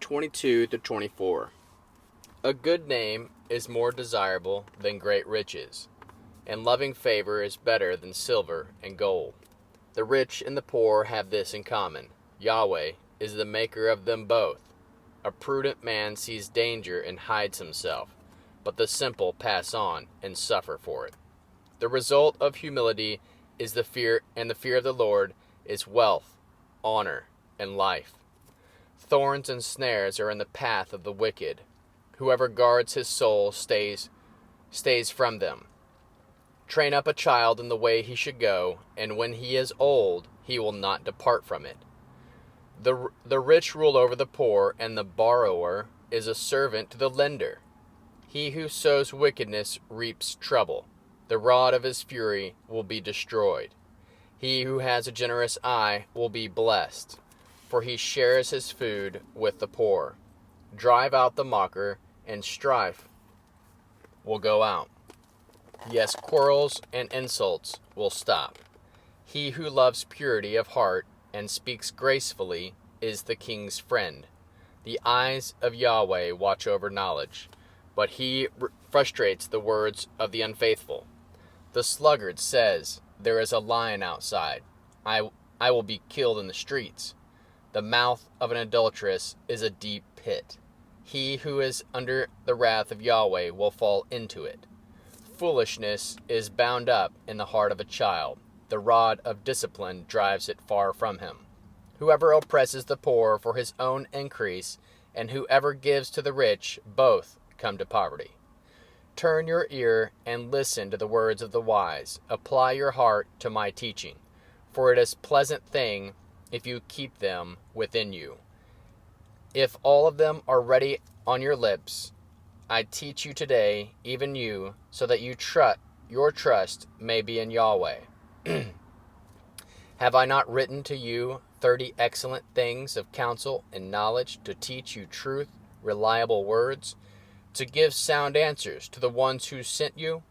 22 to 24. A good name is more desirable than great riches, and loving favor is better than silver and gold. The rich and the poor have this in common: Yahweh is the maker of them both. A prudent man sees danger and hides himself, but the simple pass on and suffer for it. The result of humility is the fear, and the fear of the Lord is wealth, honor, and life. Thorns and snares are in the path of the wicked. Whoever guards his soul stays from them. Train up a child in the way he should go, and when he is old, he will not depart from it. The rich rule over the poor, and the borrower is a servant to the lender. He who sows wickedness reaps trouble. The rod of his fury will be destroyed. He who has a generous eye will be blessed, for he shares his food with the poor. Drive out the mocker, and strife will go out. Yes, quarrels and insults will stop. He who loves purity of heart and speaks gracefully is the king's friend. The eyes of Yahweh watch over knowledge, but he frustrates the words of the unfaithful. The sluggard says, "There is a lion outside. I will be killed in the streets." The mouth of an adulteress is a deep pit. He who is under the wrath of Yahweh will fall into it. Foolishness is bound up in the heart of a child. The rod of discipline drives it far from him. Whoever oppresses the poor for his own increase, and whoever gives to the rich, both come to poverty. Turn your ear and listen to the words of the wise. Apply your heart to my teaching, for it is a pleasant thing if you keep them within you. If all of them are ready on your lips, I teach you today, even you, so that your trust may be in Yahweh. Have I not written to you 30 excellent things of counsel and knowledge, to teach you truth, reliable words, to give sound answers to the ones who sent you?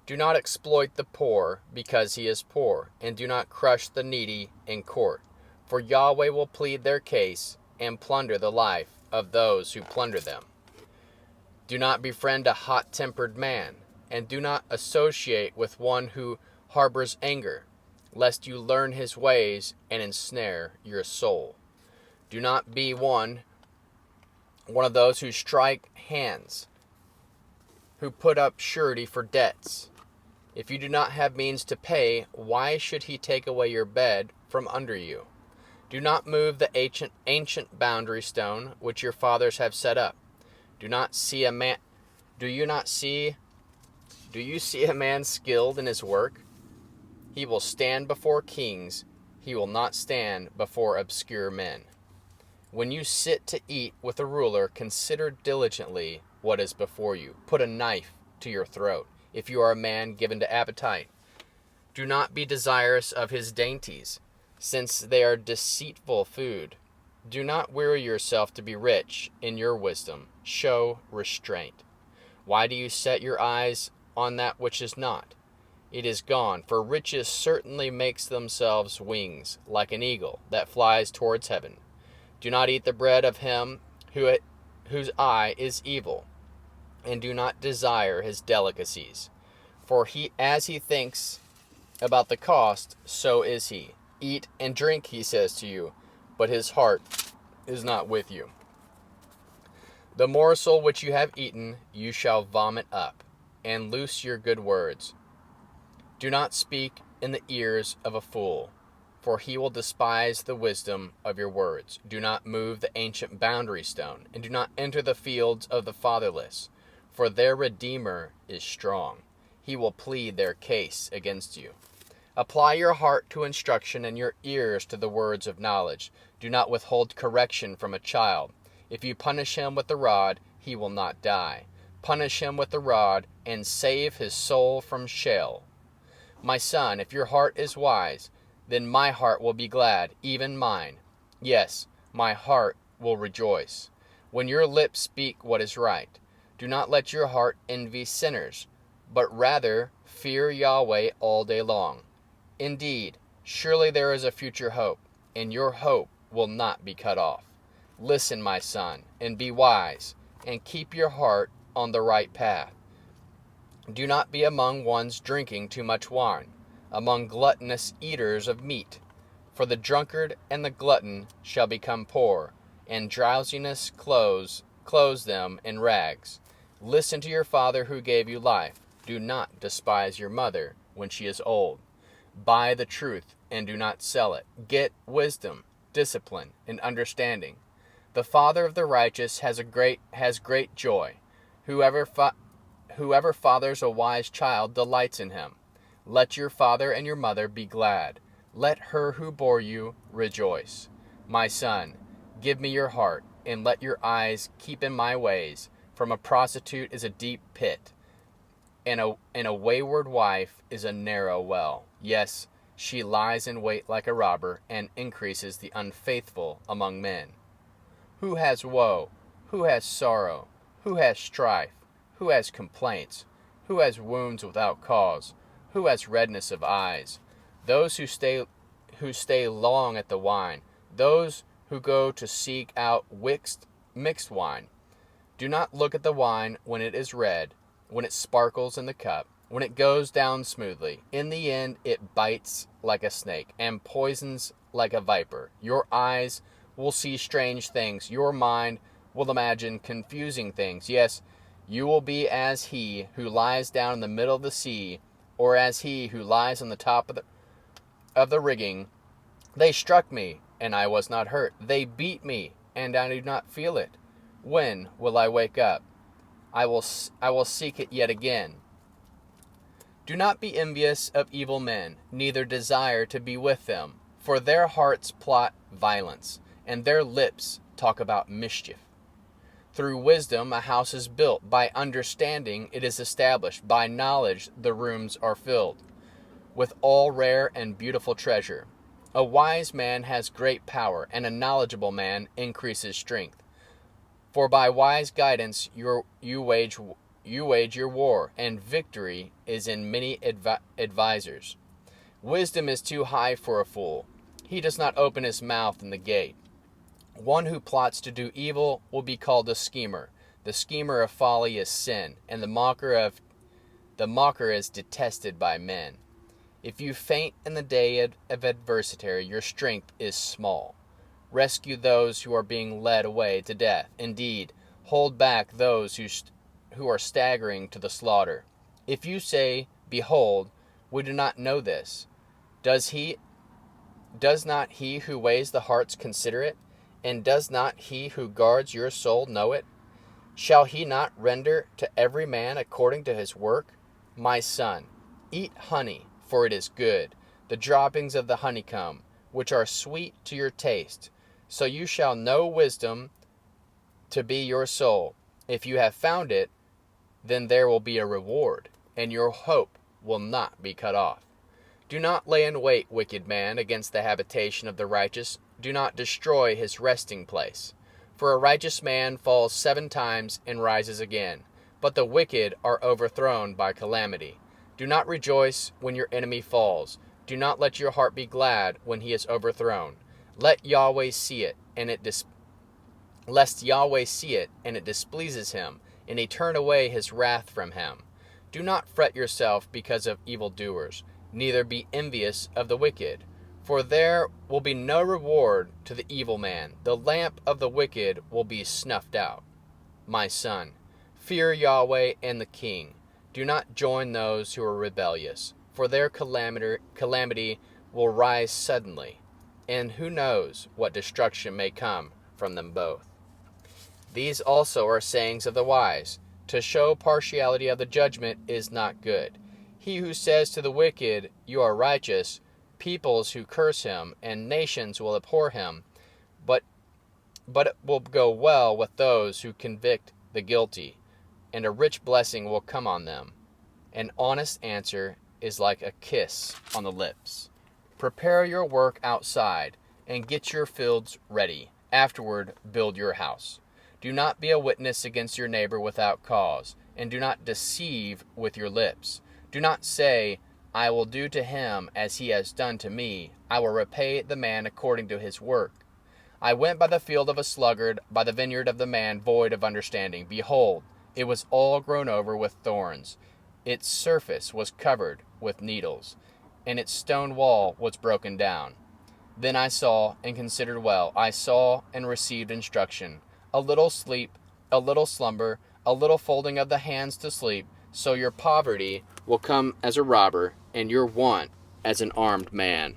Do not exploit the poor because he is poor, and do not crush the needy in court, for Yahweh will plead their case and plunder the life of those who plunder them. Do not befriend a hot-tempered man, and do not associate with one who harbors anger, lest you learn his ways and ensnare your soul. Do not be one of those who strike hands, who put up surety for debts. If you do not have means to pay, why should he take away your bed from under you? Do not move the ancient boundary stone which your fathers have set up. Do you see a man skilled in his work? He will stand before kings. He will not stand before obscure men. When you sit to eat with a ruler, consider diligently what is before you. Put a knife to your throat, if you are a man given to appetite. Do not be desirous of his dainties, since they are deceitful food. Do not weary yourself to be rich in your wisdom. Show restraint. Why do you set your eyes on that which is not? It is gone, for riches certainly makes themselves wings, like an eagle that flies towards heaven. Do not eat the bread of him whose eye is evil, and do not desire his delicacies. For as he thinks about the cost, so is he. Eat and drink, he says to you, but his heart is not with you. The morsel which you have eaten you shall vomit up, and loose your good words. Do not speak in the ears of a fool, for he will despise the wisdom of your words. Do not move the ancient boundary stone, and do not enter the fields of the fatherless, for their Redeemer is strong. He will plead their case against you. Apply your heart to instruction and your ears to the words of knowledge. Do not withhold correction from a child. If you punish him with the rod, he will not die. Punish him with the rod and save his soul from Sheol. My son, if your heart is wise, then my heart will be glad, even mine. Yes, my heart will rejoice. When your lips speak what is right, do not let your heart envy sinners, but rather fear Yahweh all day long. Indeed, surely there is a future hope, and your hope will not be cut off. Listen, my son, and be wise, and keep your heart on the right path. Do not be among ones drinking too much wine, among gluttonous eaters of meat. For the drunkard and the glutton shall become poor, and drowsiness clothes them in rags. Listen to your father who gave you life. Do not despise your mother when she is old. Buy the truth and do not sell it. Get wisdom, discipline, and understanding. The father of the righteous has great joy. Whoever fathers a wise child delights in him. Let your father and your mother be glad. Let her who bore you rejoice. My son, give me your heart, and let your eyes keep in my ways. From a prostitute is a deep pit, and a wayward wife is a narrow well. Yes, she lies in wait like a robber, and increases the unfaithful among men. Who has woe? Who has sorrow? Who has strife? Who has complaints? Who has wounds without cause? Who has redness of eyes? Those who stay long at the wine, those who go to seek out mixed wine. Do not look at the wine when it is red, when it sparkles in the cup, when it goes down smoothly. In the end it bites like a snake and poisons like a viper. Your eyes will see strange things. Your mind will imagine confusing things. Yes, you will be as he who lies down in the middle of the sea, or as he who lies on the top of the rigging. They struck me, and I was not hurt. They beat me, and I do not feel it. When will I wake up? I will seek it yet again. Do not be envious of evil men, neither desire to be with them, for their hearts plot violence, and their lips talk about mischief. Through wisdom a house is built, by understanding it is established, by knowledge the rooms are filled with all rare and beautiful treasure. A wise man has great power, and a knowledgeable man increases strength. For by wise guidance you wage your war, and victory is in many advisers. Wisdom is too high for a fool. He does not open his mouth in the gate. One who plots to do evil will be called a schemer. The schemer of folly is sin, and the mocker is detested by men. If you faint in the day of adversity, your strength is small. Rescue those who are being led away to death. Indeed, hold back those who are staggering to the slaughter. If you say, behold, we do not know this, does not he who weighs the hearts consider it? And does not he who guards your soul know it? Shall he not render to every man according to his work? My son, eat honey, for it is good, the droppings of the honeycomb, which are sweet to your taste. So you shall know wisdom to be your soul. If you have found it, then there will be a reward, and your hope will not be cut off. Do not lay in wait, wicked man, against the habitation of the righteous. Do not destroy his resting place. For a righteous man falls 7 times and rises again, but the wicked are overthrown by calamity. Do not rejoice when your enemy falls. Do not let your heart be glad when he is overthrown. Lest Yahweh see it, and it displeases him, and he turn away his wrath from him. Do not fret yourself because of evildoers, neither be envious of the wicked. For there will be no reward to the evil man. The lamp of the wicked will be snuffed out. My son, fear Yahweh and the king. Do not join those who are rebellious, for their calamity will rise suddenly, and who knows what destruction may come from them both. These also are sayings of the wise. To show partiality of the judgment is not good. He who says to the wicked, you are righteous, peoples who curse him, and nations will abhor him, but it will go well with those who convict the guilty, and a rich blessing will come on them. An honest answer is like a kiss on the lips. Prepare your work outside, and get your fields ready. Afterward, build your house. Do not be a witness against your neighbor without cause, and do not deceive with your lips. Do not say, I will do to him as he has done to me. I will repay the man according to his work. I went by the field of a sluggard, by the vineyard of the man void of understanding. Behold, it was all grown over with thorns. Its surface was covered with needles, and its stone wall was broken down. Then I saw and considered well. I saw and received instruction. A little sleep, a little slumber, a little folding of the hands to sleep. So your poverty will come as a robber, and your want as an armed man.